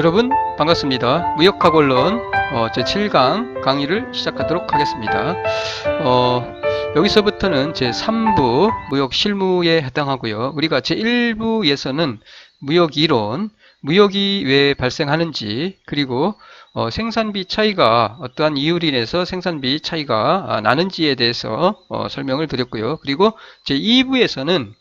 여러분 반갑습니다. 무역학원론 제7강 강의를 시작하도록 하겠습니다. 여기서부터는 제3부 무역실무에 해당하고요. 우리가 제1부에서는 무역이론, 무역이 왜 발생하는지, 그리고 생산비 차이가 어떠한 이유로 인해서 생산비 차이가 나는지에 대해서 설명을 드렸고요. 그리고 제2부에서는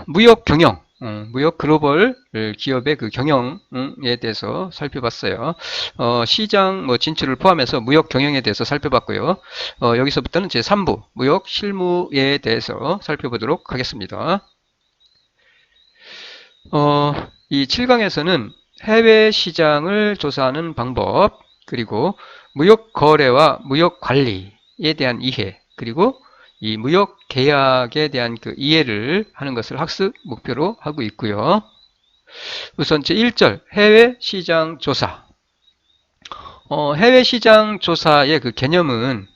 무역 경영, 무역 글로벌 기업의 그 경영에 대해서 살펴봤어요. 시장 진출을 포함해서 무역 경영에 대해서 살펴봤고요. 여기서부터는 제3부 무역 실무에 대해서 살펴보도록 하겠습니다. 이 7강에서는 해외 시장을 조사하는 방법, 그리고 무역 거래와 무역 관리에 대한 이해, 그리고 이 무역 계약에 대한 그 이해를 하는 것을 학습 목표로 하고 있고요. 우선 제1절 해외 시장 조사. 해외 시장 조사의 그 개념은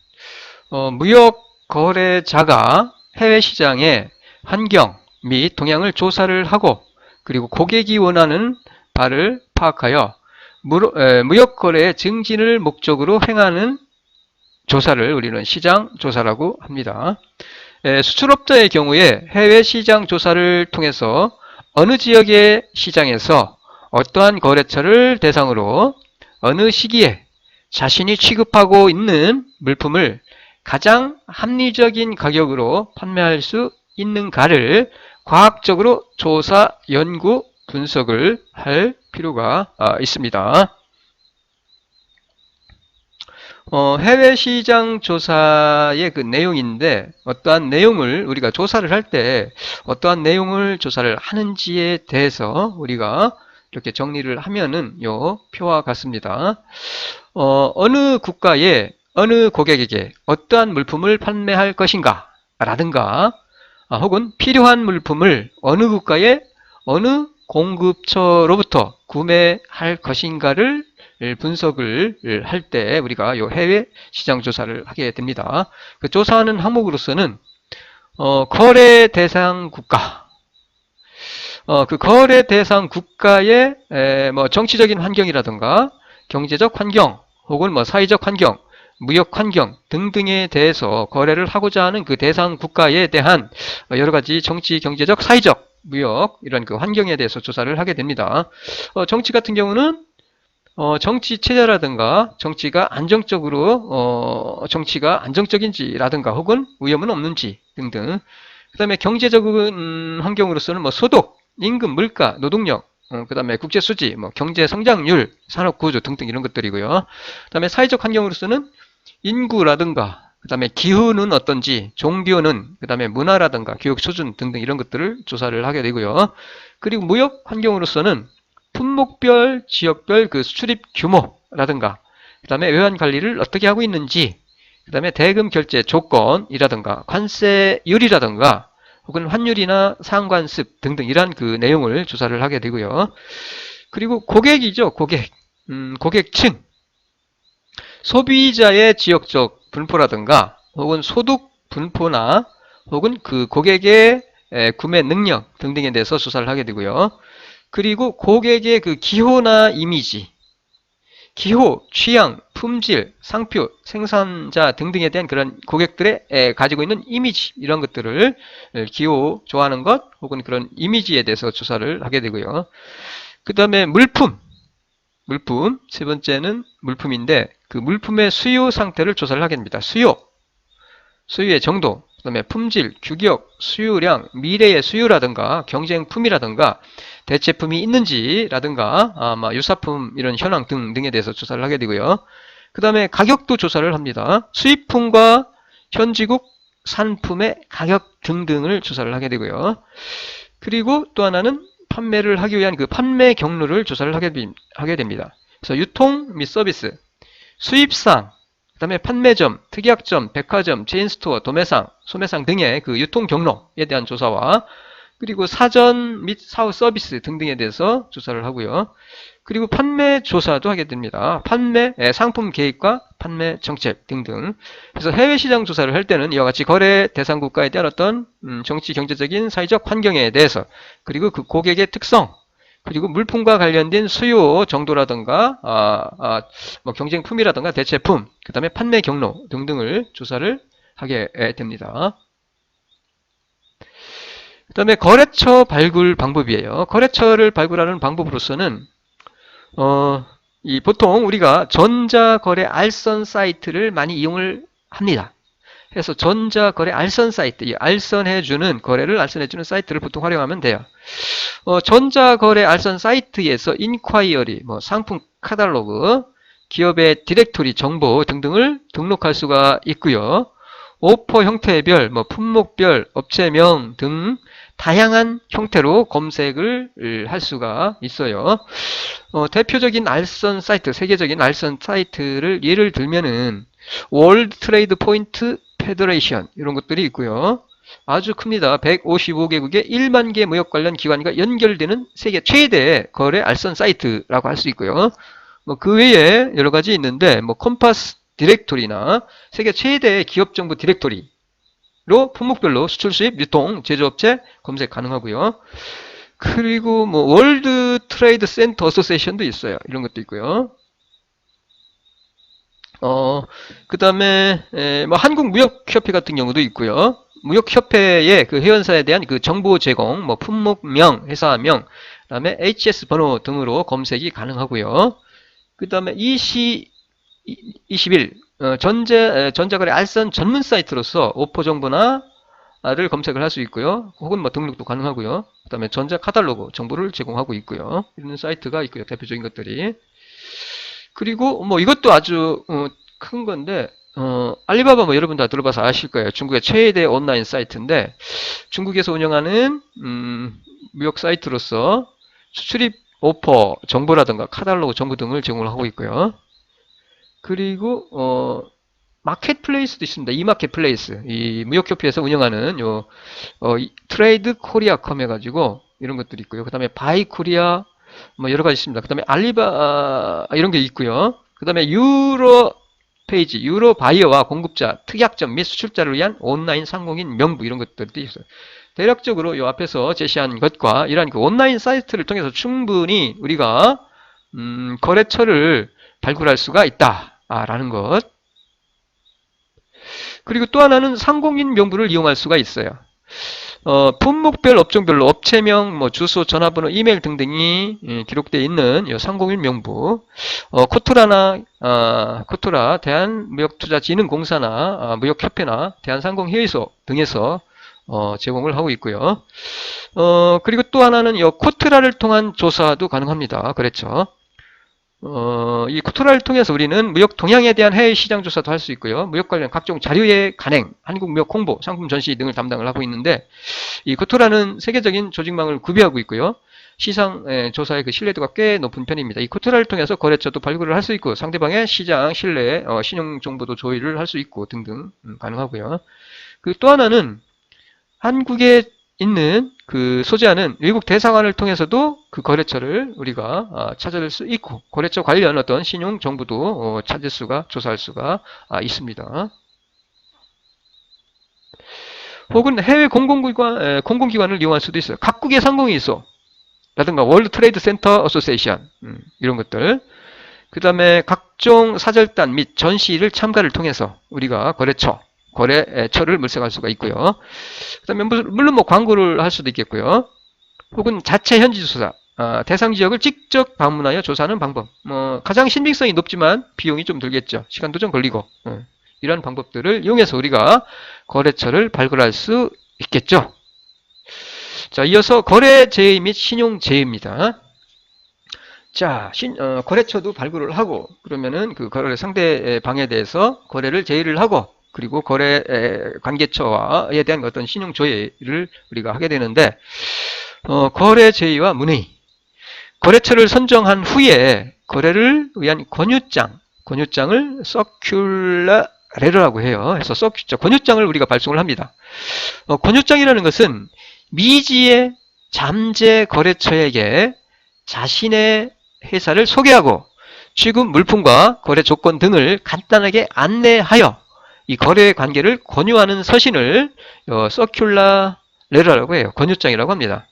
무역 거래자가 해외 시장의 환경 및 동향을 조사를 하고, 그리고 고객이 원하는 바를 파악하여 무역 거래의 증진을 목적으로 행하는 조사를 우리는 시장 조사라고 합니다. 수출업자의 경우에 해외 시장 조사를 통해서 어느 지역의 시장에서 어떠한 거래처를 대상으로 어느 시기에 자신이 취급하고 있는 물품을 가장 합리적인 가격으로 판매할 수 있는가를 과학적으로 조사, 연구, 분석을 할 필요가 있습니다. 해외 시장 조사의 그 내용인데, 어떠한 내용을 우리가 조사를 할 때 어떠한 내용을 조사를 하는지에 대해서 우리가 이렇게 정리를 하면은 요 표와 같습니다. 어느 국가에 어느 고객에게 어떠한 물품을 판매할 것인가 라든가, 혹은 필요한 물품을 어느 국가의 어느 공급처로부터 구매할 것인가를 분석을 할 때 우리가 이 해외 시장 조사를 하게 됩니다. 그 조사하는 항목으로서는 거래 대상 국가, 그 거래 대상 국가의 정치적인 환경이라든가 경제적 환경, 혹은 사회적 환경, 무역 환경 등등에 대해서 거래를 하고자 하는 그 대상 국가에 대한 여러 가지 정치, 경제적, 사회적, 무역 이런 그 환경에 대해서 조사를 하게 됩니다. 정치 같은 경우는 정치 체제라든가 정치가 안정적인지라든가 혹은 위험은 없는지 등등. 그 다음에 경제적인 환경으로서는 소득, 임금, 물가, 노동력, 그 다음에 국제 수지, 경제 성장률, 산업 구조 등등 이런 것들이고요. 그 다음에 사회적 환경으로서는 인구라든가, 그 다음에 기후는 어떤지, 종교는, 그 다음에 문화라든가 교육 수준 등등 이런 것들을 조사를 하게 되고요. 그리고 무역 환경으로서는 품목별, 지역별 그 수출입 규모라든가, 그 다음에 외환 관리를 어떻게 하고 있는지, 그 다음에 대금 결제 조건이라든가, 관세율이라든가, 혹은 환율이나 상관습 등등 이러한 그 내용을 조사를 하게 되고요. 그리고 고객이죠, 고객. 고객층. 소비자의 지역적 분포라든가, 혹은 소득 분포나, 혹은 그 고객의 구매 능력 등등에 대해서 조사를 하게 되고요. 그리고 고객의 그 기호나 이미지, 기호, 취향, 품질, 상표, 생산자 등등에 대한 그런 고객들의 가지고 있는 이미지, 이런 것들을 기호, 좋아하는 것, 혹은 그런 이미지에 대해서 조사를 하게 되고요. 그 다음에 물품, 세 번째는 물품인데, 그 물품의 수요 상태를 조사를 하게 됩니다. 수요의 정도, 그 다음에 품질, 규격, 수요량, 미래의 수요라든가 경쟁품이라든가 대체품이 있는지라든가 유사품 이런 현황 등등에 대해서 조사를 하게 되고요. 그 다음에 가격도 조사를 합니다. 수입품과 현지국 산품의 가격 등등을 조사를 하게 되고요. 그리고 또 하나는 판매를 하기 위한 그 판매 경로를 조사를 하게 됩니다. 그래서 유통 및 서비스, 수입상, 그 다음에 판매점, 특약점, 백화점, 체인스토어, 도매상, 소매상 등의 그 유통 경로에 대한 조사와, 그리고 사전 및 사후 서비스 등등에 대해서 조사를 하고요. 그리고 판매 조사도 하게 됩니다. 판매, 상품 계획과 판매 정책 등등. 그래서 해외 시장 조사를 할 때는 이와 같이 거래 대상 국가에 대한 어떤 정치, 경제적인, 사회적 환경에 대해서, 그리고 그 고객의 특성, 그리고 물품과 관련된 수요 정도라든가 뭐 경쟁품이라든가 대체품, 그 다음에 판매 경로 등등을 조사를 하게 됩니다. 그 다음에 거래처 발굴 방법이에요. 거래처를 발굴하는 방법으로서는 보통 우리가 전자거래 알선 사이트를 많이 이용을 합니다. 그래서 전자거래 알선 사이트, 이 알선해주는, 거래를 알선해주는 사이트를 보통 활용하면 돼요. 전자거래 알선 사이트에서 인콰이어리, 뭐 상품 카탈로그, 기업의 디렉토리 정보 등등을 등록할 수가 있고요. 오퍼 형태별, 뭐 품목별, 업체명 등 다양한 형태로 검색을 할 수가 있어요. 대표적인 알선 사이트, 세계적인 알선 사이트를 예를 들면은 월드 트레이드 포인트 페더레이션 이런 것들이 있고요. 아주 큽니다. 155개국의 1만 개 무역 관련 기관과 연결되는 세계 최대 거래 알선 사이트라고 할 수 있고요. 뭐 그 외에 여러 가지 있는데 뭐 컴파스 디렉토리나 세계 최대 기업 정보 디렉토리로 품목별로 수출, 수입, 유통, 제조업체 검색 가능하고요. 그리고 뭐 월드 트레이드 센터 어소시에이션도 있어요. 이런 것도 있고요. 그 다음에 뭐 한국무역협회 같은 경우도 있고요. 무역협회의 그 회원사에 대한 그 정보 제공, 뭐 품목명, 회사명, 그 다음에 HS 번호 등으로 검색이 가능하고요. 그 다음에 21 전자거래 알선 전문 사이트로서 오퍼 정보나 를 검색을 할 수 있고요. 혹은 뭐 등록도 가능하고요. 그 다음에 전자 카탈로그 정보를 제공하고 있고요. 이런 사이트가 있고요. 대표적인 것들이. 그리고 뭐 이것도 아주 큰 건데 알리바바 뭐 여러분 다 들어봐서 아실 거예요. 중국의 최대 온라인 사이트인데 중국에서 운영하는 무역 사이트로서 수출입 오퍼 정보라든가 카탈로그 정보 등을 제공을 하고 있고요. 그리고 마켓플레이스도 있습니다. 이마켓플레이스, 이 무역협회에서 운영하는 트레이드 코리아컴 해가지고 이런 것들이 있고요. 그 다음에 바이 코리아 뭐 여러 가지 있습니다. 그 다음에 이런 게 있고요. 그 다음에 유로 페이지, 유로 바이어와 공급자, 특약점 및 수출자를 위한 온라인 상공인 명부 이런 것들도 있어요. 대략적으로 이 앞에서 제시한 것과 이러한 그 온라인 사이트를 통해서 충분히 우리가 거래처를 발굴할 수가 있다라는 것. 그리고 또 하나는 상공인 명부를 이용할 수가 있어요. 품목별 업종별로 업체명, 뭐 주소, 전화번호, 이메일 등등이 기록되어 있는 이 상공인 명부, 코토라, 대한무역투자진흥공사나 무역협회나 대한상공회의소 등에서 제공을 하고 있고요. 그리고 또 하나는 이 코트라를 통한 조사도 가능합니다. 그렇죠. 이 코토라를 통해서 우리는 무역 동향에 대한 해외 시장 조사도 할 수 있고요. 무역 관련 각종 자료의 간행, 한국 무역 홍보, 상품 전시 등을 담당을 하고 있는데 이 코토라는 세계적인 조직망을 구비하고 있고요. 시장 조사의 그 신뢰도가 꽤 높은 편입니다. 이 코토라를 통해서 거래처도 발굴을 할 수 있고 상대방의 시장 신뢰, 신용 정보도 조회를 할 수 있고 등등 가능하고요. 그 또 하나는 한국에 있는 그 소재하는 외국 대사관을 통해서도 그 거래처를 우리가 찾을 수 있고 거래처 관련 어떤 신용 정보도 찾을 수가 조사할 수가 있습니다. 혹은 해외 공공기관을 이용할 수도 있어요. 각국의 상공회의소 라든가 월드 트레이드 센터 어소시에이션 이런 것들. 그 다음에 각종 사절단 및 전시를 참가를 통해서 우리가 거래처를 물색할 수가 있고요. 그 다음에 물론 뭐 광고를 할 수도 있겠고요. 혹은 자체 현지 조사, 대상 지역을 직접 방문하여 조사하는 방법. 가장 신빙성이 높지만 비용이 좀 들겠죠. 시간도 좀 걸리고. 이러한 방법들을 이용해서 우리가 거래처를 발굴할 수 있겠죠. 자, 이어서 거래 제의 및 신용 제의입니다. 자, 거래처도 발굴을 하고 그러면은 그 거래 상대방에 대해서 거래를 제의를 하고 그리고 거래 관계처에 대한 어떤 신용 조회를 우리가 하게 되는데 거래 제의와 문의 거래처를 선정한 후에 거래를 위한 권유장을 서큘러 레터라고 해요. 그래서 권유장을 우리가 발송을 합니다. 권유장이라는 것은 미지의 잠재 거래처에게 자신의 회사를 소개하고 취급 물품과 거래 조건 등을 간단하게 안내하여 이 거래 관계를 권유하는 서신을 서큘러 레터라고 해요. 권유장이라고 합니다.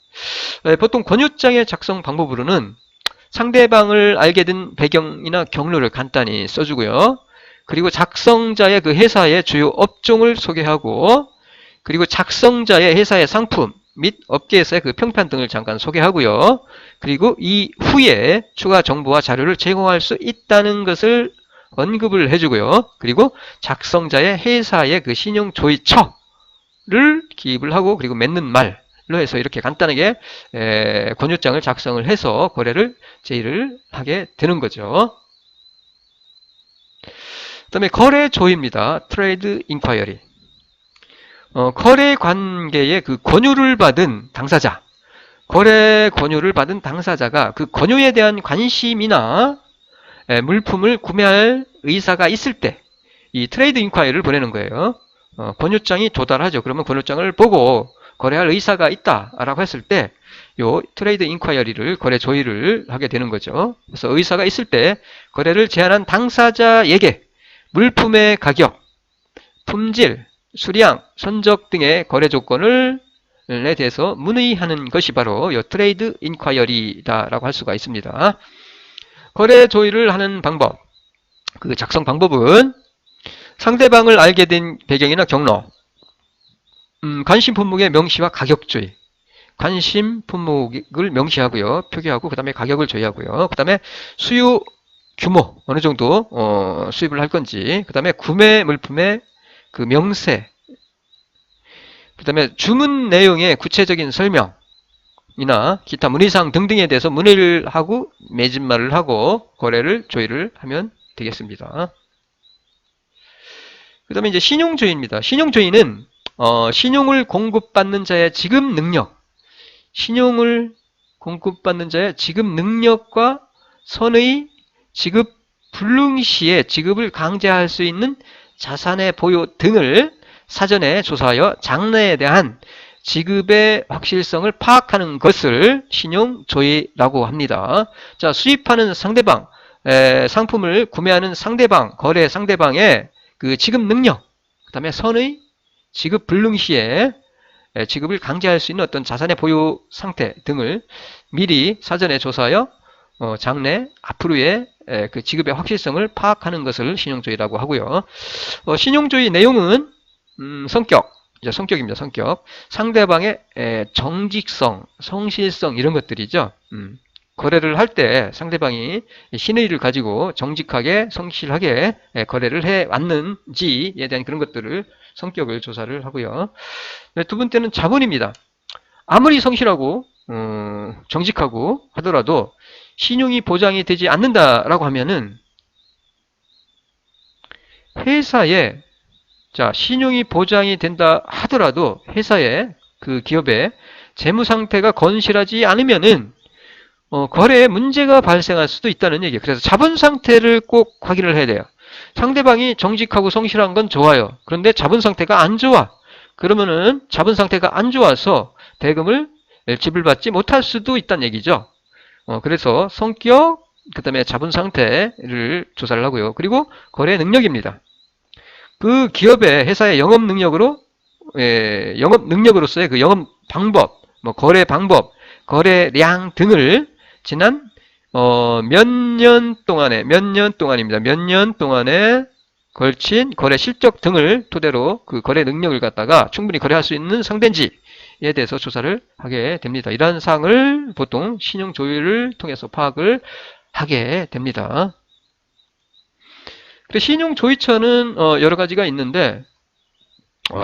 보통 권유장의 작성 방법으로는 상대방을 알게 된 배경이나 경로를 간단히 써주고요. 그리고 작성자의 그 회사의 주요 업종을 소개하고, 그리고 작성자의 회사의 상품 및 업계에서의 그 평판 등을 잠깐 소개하고요. 그리고 이 후에 추가 정보와 자료를 제공할 수 있다는 것을 언급을 해주고요. 그리고 작성자의 회사의 그 신용조의처를 기입을 하고, 그리고 맺는 말로 해서 이렇게 간단하게 권유장을 작성을 해서 거래를 제의를 하게 되는 거죠. 그 다음에 거래 조의입니다. 트레이드 인콰이어리. 거래 관계에 그 권유를 받은 당사자, 거래 권유를 받은 당사자가 그 권유에 대한 관심이나 물품을 구매할 의사가 있을 때 이 트레이드 인콰이어리를 보내는 거예요. 권유장이 도달하죠. 그러면 권유장을 보고 거래할 의사가 있다라고 했을 때 요 트레이드 인콰이어리를 거래 조의를 하게 되는 거죠. 그래서 의사가 있을 때 거래를 제안한 당사자에게 물품의 가격, 품질, 수량, 선적 등의 거래 조건을 에 대해서 문의하는 것이 바로 이 트레이드 인콰이어리다라고 할 수가 있습니다. 거래 조의를 하는 방법, 그 작성 방법은 상대방을 알게 된 배경이나 경로, 관심 품목의 명시와 가격 조의, 관심 품목을 명시하고요, 표기하고 그 다음에 가격을 조회하고요. 그 다음에 수요 규모 어느 정도 수입을 할 건지, 그 다음에 구매 물품의 그 명세, 그 다음에 주문 내용의 구체적인 설명이나 기타 문의사항 등등에 대해서 문의를 하고 매진말을 하고 거래를 조의를 하면 되겠습니다. 그 다음에 이제 신용조의입니다. 신용조의는 신용을 공급받는 자의 지급 능력, 신용을 공급받는 자의 지급 능력과 선의 지급 불능 시에 지급을 강제할 수 있는 자산의 보유 등을 사전에 조사하여 장래에 대한 지급의 확실성을 파악하는 것을 신용조의라고 합니다. 자, 수입하는 상대방, 상품을 구매하는 상대방, 거래 상대방의 그 지급 능력, 그 다음에 선의 지급 불능 시에 지급을 강제할 수 있는 어떤 자산의 보유 상태 등을 미리 사전에 조사하여 장래 앞으로의 그 지급의 확실성을 파악하는 것을 신용조의라고 하고요. 신용조의 내용은 성격입니다. 성격. 상대방의 정직성, 성실성 이런 것들이죠. 거래를 할 때 상대방이 신의를 가지고 정직하게, 성실하게 거래를 해왔는지에 대한 그런 것들을 성격을 조사를 하고요. 두 번째는 자본입니다. 아무리 성실하고 정직하고 하더라도 신용이 보장이 되지 않는다라고 하면은 회사에 신용이 보장이 된다 하더라도 회사의 그 기업의 재무 상태가 건실하지 않으면은 거래에 문제가 발생할 수도 있다는 얘기예요. 그래서 자본 상태를 꼭 확인을 해야 돼요. 상대방이 정직하고 성실한 건 좋아요. 그런데 자본 상태가 안 좋아. 그러면은 자본 상태가 안 좋아서 대금을 지불받지 못할 수도 있다는 얘기죠. 그래서 성격, 그 다음에 자본 상태를 조사를 하고요. 그리고 거래 능력입니다. 그 기업의 회사의 영업 능력으로서의 그 영업 방법, 거래 방법, 거래량 등을 지난 몇 년 동안에 걸친 거래 실적 등을 토대로 그 거래 능력을 갖다가 충분히 거래할 수 있는 상대인지에 대해서 조사를 하게 됩니다. 이러한 사항을 보통 신용조의를 통해서 파악을 하게 됩니다. 신용조의처는 여러 가지가 있는데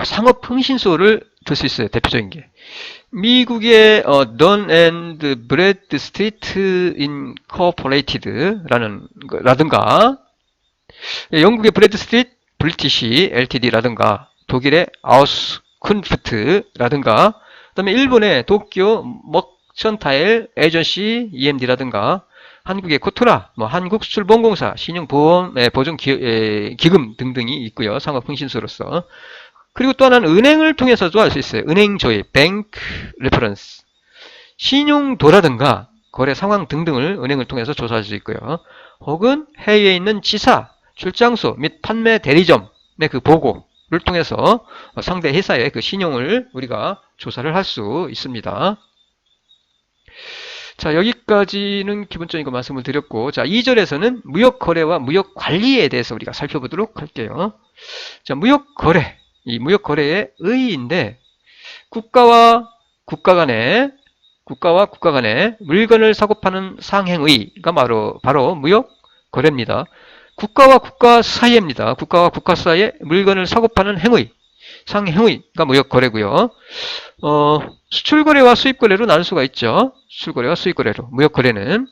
상업흥신소를 들 수 있어요. 대표적인 게 미국의 Dun & Bradstreet Incorporated라든가 영국의 브래드스트리트 브리티시 LTD라든가 독일의 아우스쿤프트라든가 그다음에 일본의 도쿄 머천타일 에이전시 EMD라든가 한국의 코토라, 한국수출보험공사, 신용보험보증기금 등등이 있고요. 상업흥신소로서. 그리고 또 하나는 은행을 통해서도 할 수 있어요. 은행조의, 뱅크 레퍼런스. 신용도라든가 거래 상황 등등을 은행을 통해서 조사할 수 있고요. 혹은 해외에 있는 지사, 출장소 및 판매 대리점의 그 보고를 통해서 상대 회사의 그 신용을 우리가 조사를 할 수 있습니다. 자, 여기까지는 기본적인 거 말씀을 드렸고, 자, 2절에서는 무역거래와 무역관리에 대해서 우리가 살펴보도록 할게요. 자, 무역거래. 이 무역거래의 의의인데, 국가와 국가와 국가 간에 물건을 사고 파는 상행의가 바로 무역거래입니다. 국가와 국가 사이입니다. 국가와 국가 사이에 물건을 사고 파는 행의, 상행의가 무역거래고요. 수출거래와 수입거래로 나눌 수가 있죠. 수출거래와 수입거래로. 무역거래는.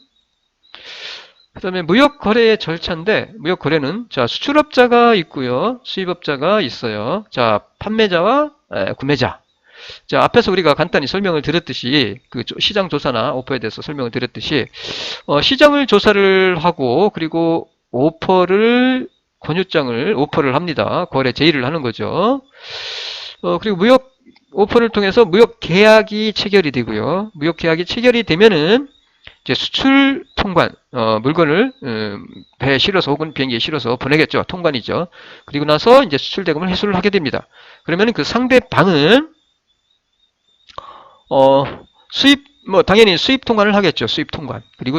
그 다음에 무역거래의 절차인데, 무역거래는, 자, 수출업자가 있고요. 수입업자가 있어요. 자, 판매자와 구매자. 자, 앞에서 우리가 간단히 설명을 드렸듯이, 그 시장 조사나 오퍼에 대해서 설명을 드렸듯이, 시장을 조사를 하고, 그리고 오퍼를 합니다. 거래 제의를 하는 거죠. 그리고 오퍼를 통해서 무역 계약이 체결이 되고요. 무역 계약이 체결이 되면은 이제 수출 통관, 물건을 배에 실어서 혹은 비행기에 실어서 보내겠죠. 통관이죠. 그리고 나서 이제 수출 대금을 회수를 하게 됩니다. 그러면은 그 상대방은 당연히 수입 통관을 하겠죠. 수입 통관. 그리고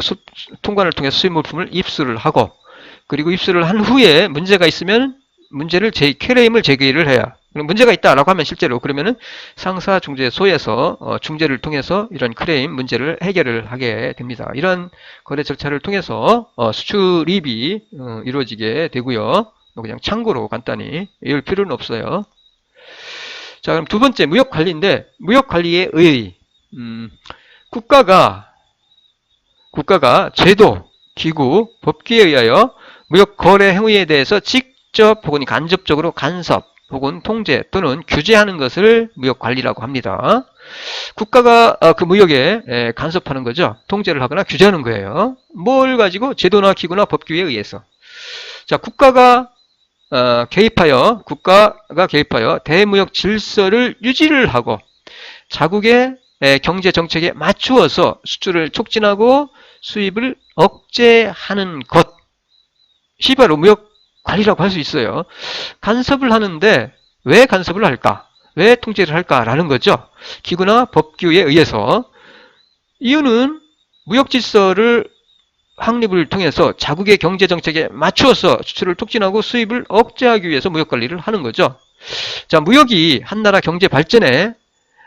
통관을 통해서 수입 물품을 입수를 하고, 그리고 입수를 한 후에 문제가 있으면 클레임을 제기를 해야. 그럼 문제가 있다라고 하면 실제로 그러면은 상사중재소에서 중재를 통해서 이런 클레임 문제를 해결을 하게 됩니다. 이런 거래 절차를 통해서 수출입이 이루어지게 되고요. 그냥 참고로 간단히 외울 필요는 없어요. 자, 그럼 두 번째 무역관리인데, 무역관리의 의의. 국가가 제도, 기구, 법규에 의하여 무역거래 행위에 대해서 직접 혹은 간접적으로 간섭 혹은 통제 또는 규제하는 것을 무역관리라고 합니다. 국가가 그 무역에 간섭하는 거죠. 통제를 하거나 규제하는 거예요. 뭘 가지고? 제도나 기구나 법규에 의해서. 자, 국가가 개입하여 대무역 질서를 유지를 하고 자국의 경제 정책에 맞추어서 수출을 촉진하고 수입을 억제하는 것이 바로 무역 관리라고 할 수 있어요. 간섭을 하는데 왜 간섭을 할까? 왜 통제를 할까라는 거죠. 기구나 법규에 의해서. 이유는 무역 질서를 확립을 통해서 자국의 경제 정책에 맞추어서 수출을 촉진하고 수입을 억제하기 위해서 무역 관리를 하는 거죠. 자, 무역이 한 나라 경제 발전에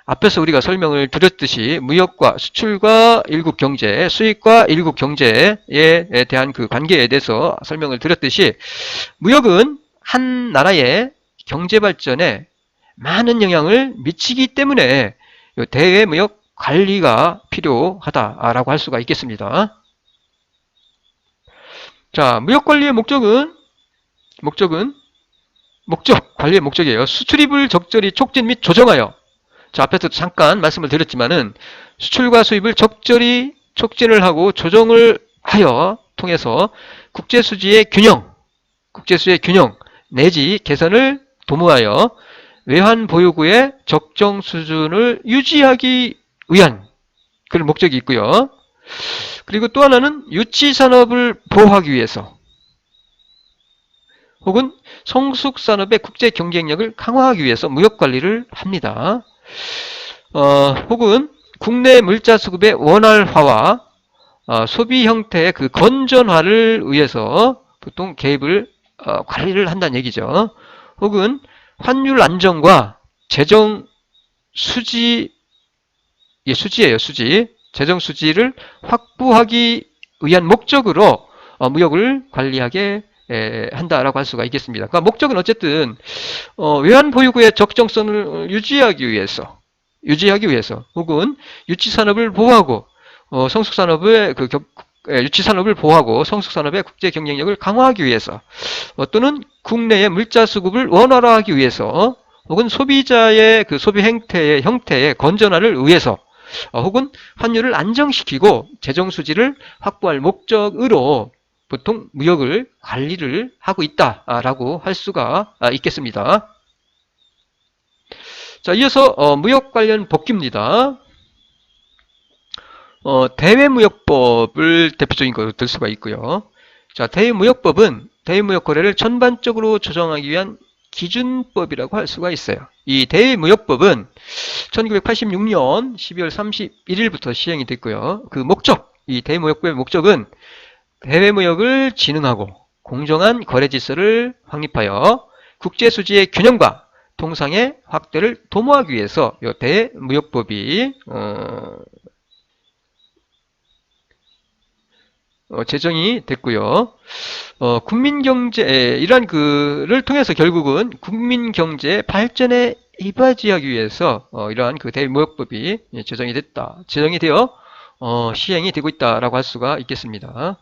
앞에서 우리가 설명을 드렸듯이 무역과 수출과 일국 경제, 수입과 일국 경제에 대한 그 관계에 대해서 설명을 드렸듯이 무역은 한 나라의 경제 발전에 많은 영향을 미치기 때문에 대외 무역 관리가 필요하다라고 할 수가 있겠습니다. 자, 무역 관리의 관리의 목적이에요. 수출입을 적절히 촉진 및 조정하여. 자, 앞에서 잠깐 말씀을 드렸지만은 수출과 수입을 적절히 촉진을 하고 조정을 하여 통해서 국제수지의 균형 내지 개선을 도모하여 외환 보유고의 적정 수준을 유지하기 위한 그런 목적이 있고요. 그리고 또 하나는 유치산업을 보호하기 위해서 혹은 성숙산업의 국제 경쟁력을 강화하기 위해서 무역관리를 합니다. 혹은 국내 물자 수급의 원활화와 소비 형태의 그 건전화를 위해서 보통 개입을 관리를 한다는 얘기죠. 혹은 환율 안정과 재정 수지, 수지예요, 수지. 재정 수지를 확보하기 위한 목적으로 무역을 관리하게 한다라고 할 수가 있겠습니다. 그러니까 목적은 어쨌든 외환 보유고의 적정성을 유지하기 위해서 혹은 유치산업을 보호하고 성숙산업의 유치산업을 보호하고 성숙산업의 국제 경쟁력을 강화하기 위해서 또는 국내의 물자 수급을 원활화하기 위해서 혹은 소비자의 그 소비 형태의 건전화를 위해서 혹은 환율을 안정시키고 재정 수지를 확보할 목적으로 보통 무역을 관리를 하고 있다라고 할 수가 있겠습니다. 자, 이어서 무역 관련 법규입니다. 대외무역법을 대표적인 것으로 들 수가 있고요. 자, 대외무역법은 대외무역 거래를 전반적으로 조정하기 위한 기준법이라고 할 수가 있어요. 이 대외무역법은 1986년 12월 31일부터 시행이 됐고요. 그 목적, 이 대외무역법의 목적은 해외무역을 진흥하고 공정한 거래 질서를 확립하여 국제수지의 균형과 통상의 확대를 도모하기 위해서 이 대외무역법이 제정이 됐고요. 국민경제, 이러한 그를 통해서 결국은 국민경제 발전에 이바지하기 위해서 이러한 그 대외무역법이 제정이 됐다. 제정이 되어 시행이 되고 있다라고 할 수가 있겠습니다.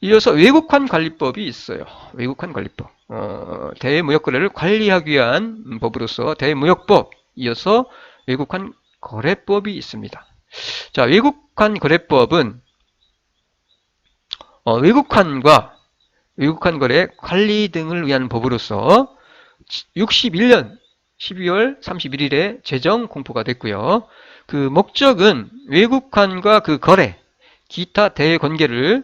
이어서 외국환 관리법이 있어요. 외국환 관리법. 대외무역 거래를 관리하기 위한 법으로서 대외무역법, 이어서 외국환 거래법이 있습니다. 자, 외국환 거래법은 외국환과 외국환 거래 관리 등을 위한 법으로서 61년 12월 31일에 제정 공포가 됐고요. 그 목적은 외국환과 그 거래, 기타 대외 거래를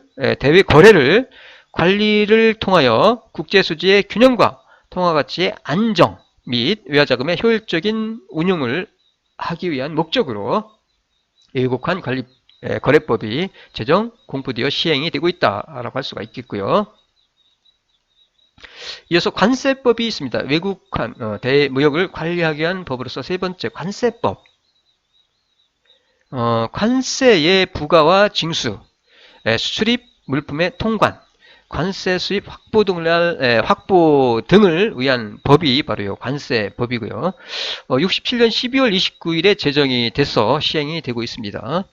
관리를 통하여 국제수지의 균형과 통화가치의 안정 및 외화자금의 효율적인 운용을 하기 위한 목적으로 외국환 거래법이 제정 공포되어 시행이 되고 있다라고 할 수가 있겠고요. 이어서 관세법이 있습니다. 외국환 대무역을 관리하기 위한 법으로서 세 번째 관세법. 관세의 부과와 징수, 수출입 물품의 통관, 관세 수입 확보 등을 위한 법이 바로 이 관세법이고요. 67년 12월 29일에 제정이 돼서 시행이 되고 있습니다.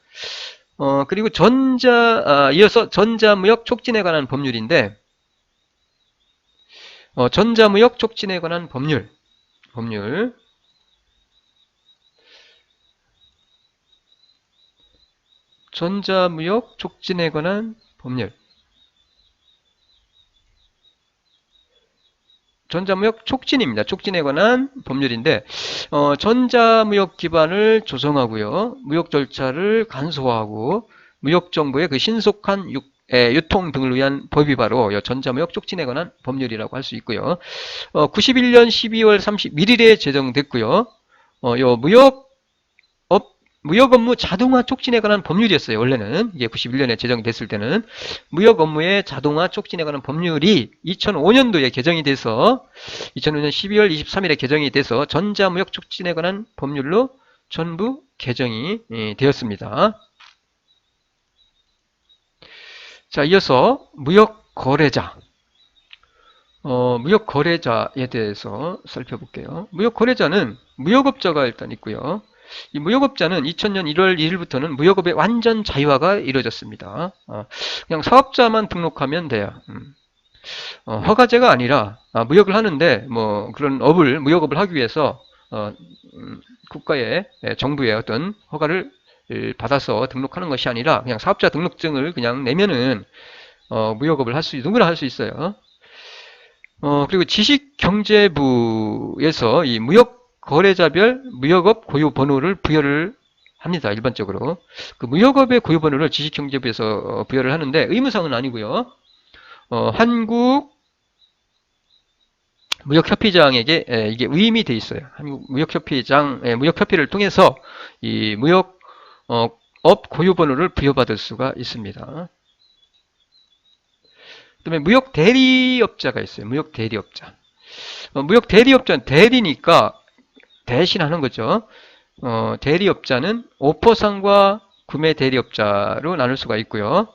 그리고 이어서 전자무역 촉진에 관한 법률인데, 전자무역 촉진에 관한 법률. 전자무역 촉진에 관한 법률. 전자무역 촉진입니다. 촉진에 관한 법률인데, 전자무역 기반을 조성하고요. 무역 절차를 간소화하고 무역정보의 그 신속한 유통 등을 위한 법이 바로 전자무역 촉진에 관한 법률이라고 할 수 있고요. 91년 12월 31일에 제정됐고요. 무역 업무 자동화 촉진에 관한 법률이었어요. 원래는 이게 91년에 제정됐을 때는 무역 업무의 자동화 촉진에 관한 법률이 2005년도에 개정이 돼서 2005년 12월 23일에 개정이 돼서 전자무역 촉진에 관한 법률로 전부 개정이 되었습니다. 자, 이어서 무역 거래자. 무역 거래자에 대해서 살펴볼게요. 무역 거래자는 무역업자가 일단 있고요. 이 무역업자는 2000년 1월 1일부터는 무역업의 완전 자유화가 이루어졌습니다. 그냥 사업자만 등록하면 돼요. 허가제가 아니라 무역을 하는데 뭐 그런 무역업을 하기 위해서 국가의 정부의 어떤 허가를 받아서 등록하는 것이 아니라 그냥 사업자 등록증을 그냥 내면은 무역업을 누구나 할 수 있어요. 그리고 지식경제부에서 이 무역 거래자별 무역업 고유 번호를 부여를 합니다. 일반적으로. 그 무역업의 고유 번호를 지식경제부에서 부여를 하는데 의무상은 아니고요. 한국 무역협회장에게 이게 위임이 돼 있어요. 한국 무역협회를 통해서 이 무역업 고유 번호를 부여받을 수가 있습니다. 그다음에 무역 대리업자가 있어요. 무역 대리업자. 무역 대리업자는 대리니까 대신하는 거죠. 대리업자는 오포상과 구매 대리업자로 나눌 수가 있고요.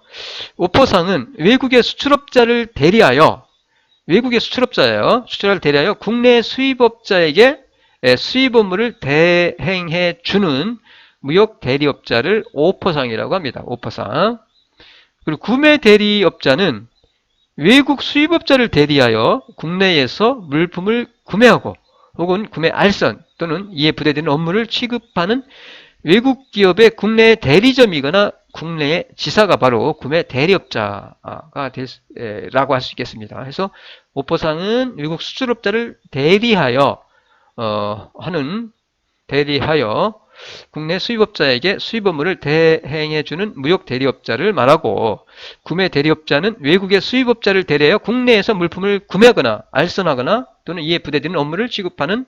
오포상은 외국의 수출업자를 대리하여 수출업자를 대리하여 국내 수입업자에게 수입 업무를 대행해 주는 무역 대리업자를 오포상이라고 합니다. 오포상. 그리고 구매 대리업자는 외국 수입업자를 대리하여 국내에서 물품을 구매하고 혹은 구매 알선 또는 이에 부대되는 업무를 취급하는 외국 기업의 국내 대리점이거나 국내의 지사가 바로 구매 대리업자가 라고 할 수 있겠습니다. 그래서 오포상은 외국 수출업자를 대리하여 국내 수입업자에게 수입 업무를 대행해주는 무역 대리업자를 말하고, 구매 대리업자는 외국의 수입업자를 대리하여 국내에서 물품을 구매하거나 알선하거나 또는 이에 부대되는 업무를 취급하는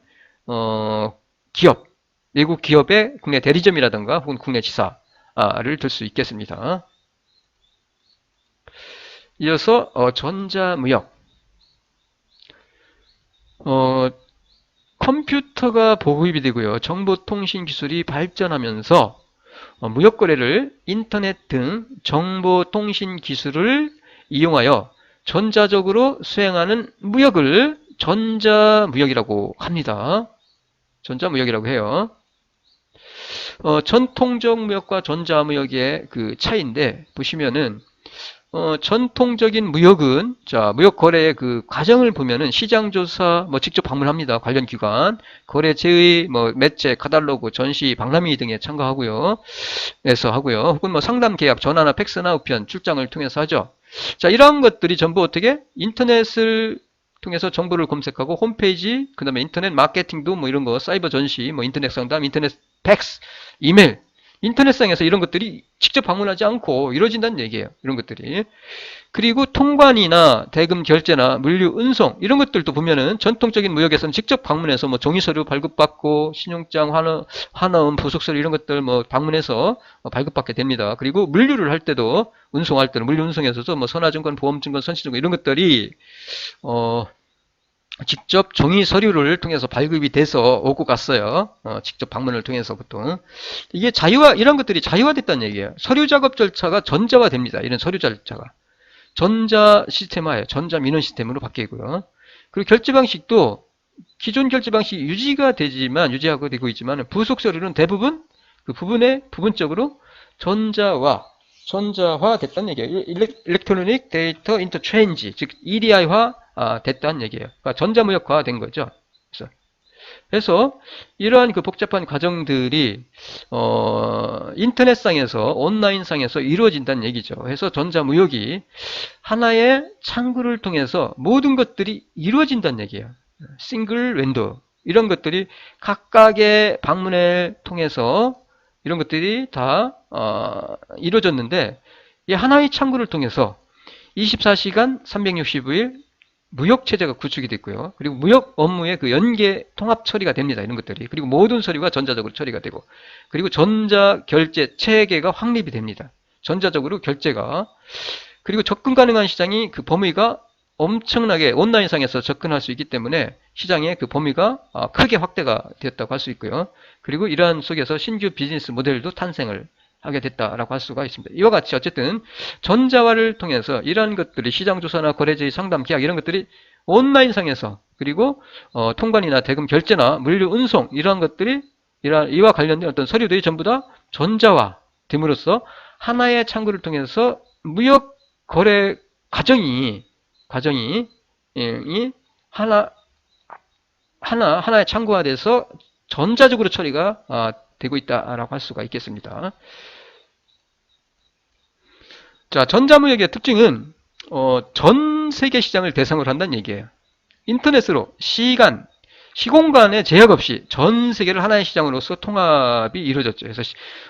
기업, 외국 기업의 국내 대리점이라든가 혹은 국내 지사를 들 수 있겠습니다. 이어서 전자무역. 컴퓨터가 보급이 되고요. 정보통신 기술이 발전하면서 무역 거래를 인터넷 등 정보통신 기술을 이용하여 전자적으로 수행하는 무역을 전자무역이라고 합니다. 전자무역이라고 해요. 전통적 무역과 전자무역의 그 차이인데 보시면은 전통적인 무역은, 자, 무역 거래의 그 과정을 보면은 시장 조사, 뭐 직접 방문합니다. 관련 기관, 거래 제의, 뭐 매체, 카탈로그, 전시, 박람회 등에 참가하고요. 에서 하고요. 혹은 뭐 상담 계약, 전화나 팩스나 우편, 출장을 통해서 하죠. 자, 이러한 것들이 전부 어떻게? 인터넷을 통해서 정보를 검색하고 홈페이지, 그 다음에 인터넷 마케팅도 뭐 이런 거, 사이버 전시, 뭐 인터넷 상담, 인터넷 팩스, 이메일, 인터넷상에서 이런 것들이 직접 방문하지 않고 이루어진다는 얘기예요. 이런 것들이. 그리고 통관이나 대금 결제나 물류 운송 이런 것들도 보면은 전통적인 무역에서는 직접 방문해서 뭐 종이서류 발급받고 신용장, 환원, 보석서류 이런 것들 뭐 방문해서 발급받게 됩니다. 그리고 물류를 할 때도 운송할 때는 물류 운송에서도 뭐 선화증권, 보험증권, 선시증권 이런 것들이 직접 종이 서류를 통해서 발급이 돼서 오고 갔어요. 직접 방문을 통해서 보통. 이게 이런 것들이 자유화됐다는 얘기예요. 서류 작업 절차가 전자화 됩니다. 이런 서류 절차가. 전자 시스템화예요. 전자 민원 시스템으로 바뀌고요. 그리고 결제 방식도 기존 결제 방식이 유지하고 되고 있지만 부속 서류는 대부분 그 부분적으로 전자화 됐다는 얘기예요. 일렉트로닉 데이터 인터체인지, 즉 EDI화 됐다는 얘기예요. 그러니까 전자무역화 된 거죠. 그래서 이러한 그 복잡한 과정들이 인터넷상에서 온라인상에서 이루어진다는 얘기죠. 그래서 전자무역이 하나의 창구를 통해서 모든 것들이 이루어진다는 얘기예요. 싱글 윈도우 이런 것들이 각각의 방문을 통해서 이런 것들이 다 이루어졌는데 이 하나의 창구를 통해서 24시간 365일 무역 체제가 구축이 됐고요. 그리고 무역 업무의 그 연계 통합 처리가 됩니다. 이런 것들이. 그리고 모든 서류가 전자적으로 처리가 되고 그리고 전자 결제 체계가 확립이 됩니다. 전자적으로 결제가. 그리고 접근 가능한 시장이 그 범위가 엄청나게 온라인상에서 접근할 수 있기 때문에 시장의 그 범위가 크게 확대가 되었다고 할 수 있고요. 그리고 이러한 속에서 신규 비즈니스 모델도 탄생을 하게 됐다라고 할 수가 있습니다. 이와 같이 어쨌든 전자화를 통해서 이러한 것들이 시장조사나 거래제의 상담, 계약 이런 것들이 온라인상에서 그리고 통관이나 대금 결제나 물류 운송 이러한 것들이 이와 관련된 어떤 서류들이 전부 다 전자화 됨으로써 하나의 창구를 통해서 무역 거래 과정이 하나의 창구화돼서 전자적으로 처리가 되고 있다라고 할 수가 있겠습니다. 자, 전자무역의 특징은 전 세계 시장을 대상으로 한다는 얘기예요. 인터넷으로 시공간의 제약 없이 전 세계를 하나의 시장으로서 통합이 이루어졌죠. 그래서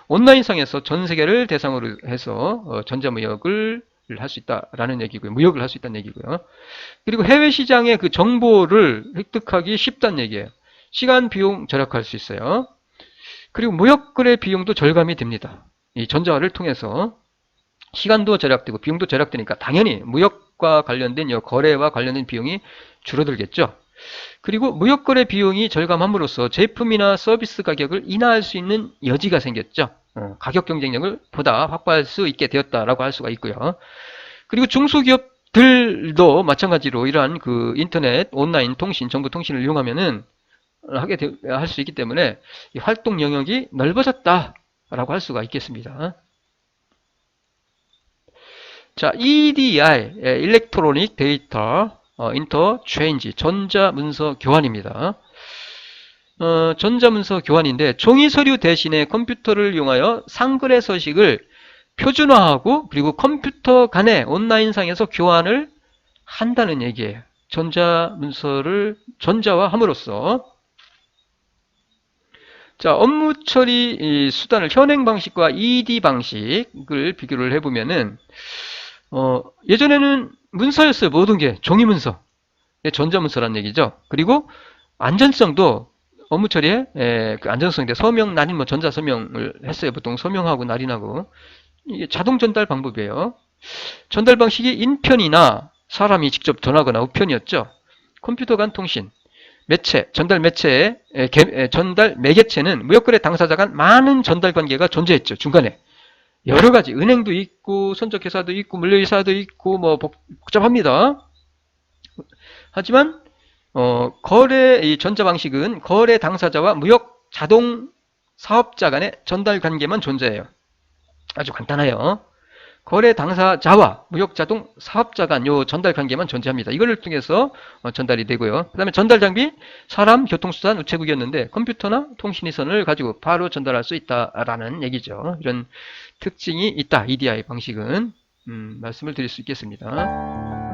온라인상에서 전 세계를 대상으로 해서 전자무역을 할 수 있다라는 얘기고요. 무역을 할 수 있다는 얘기고요. 그리고 해외 시장의 그 정보를 획득하기 쉽다는 얘기예요. 시간, 비용 절약할 수 있어요. 그리고 무역 거래 비용도 절감이 됩니다. 이 전자화를 통해서 시간도 절약되고 비용도 절약되니까 당연히 무역과 관련된 거래와 관련된 비용이 줄어들겠죠. 그리고 무역 거래 비용이 절감함으로써 제품이나 서비스 가격을 인하할 수 있는 여지가 생겼죠. 가격 경쟁력을 보다 확보할 수 있게 되었다라고 할 수가 있고요. 그리고 중소기업들도 마찬가지로 이러한 그 인터넷, 온라인 통신, 정보 통신을 이용하면은 할 수 있기 때문에 이 활동 영역이 넓어졌다라고 할 수가 있겠습니다. 자, EDI, 일렉트로닉 데이터 인터체인지, 전자문서 교환입니다. 전자문서 교환인데 종이 서류 대신에 컴퓨터를 이용하여 상거래 서식을 표준화하고 그리고 컴퓨터 간의 온라인상에서 교환을 한다는 얘기예요. 전자문서를 전자화함으로써 자, 업무 처리 이 수단을 현행 방식과 ED 방식을 비교를 해보면은, 예전에는 문서였어요. 모든 게 종이 문서, 전자문서란 얘기죠. 그리고 안전성도 업무 처리에 그 안전성인데 서명, 날인, 뭐 전자 서명을 했어요. 보통 서명하고 날인하고 이게 자동 전달 방법이에요. 전달 방식이 인편이나 사람이 직접 전하거나 우편이었죠. 컴퓨터 간 통신, 매체, 전달 매체의 전달 매개체는 무역거래 당사자 간 많은 전달 관계가 존재했죠. 중간에 여러 가지 은행도 있고 선적회사도 있고 물류회사도 있고 뭐 복잡합니다. 하지만 거래 이 전자 방식은 거래 당사자와 무역 자동 사업자 간의 전달 관계만 존재해요. 아주 간단해요. 거래 당사자와 무역자동 사업자 간 요 전달 관계만 존재합니다. 이걸 통해서 전달이 되고요. 그 다음에 전달 장비, 사람, 교통수단, 우체국이었는데 컴퓨터나 통신위선을 가지고 바로 전달할 수 있다라는 얘기죠. 이런 특징이 있다. EDI 방식은 말씀을 드릴 수 있겠습니다.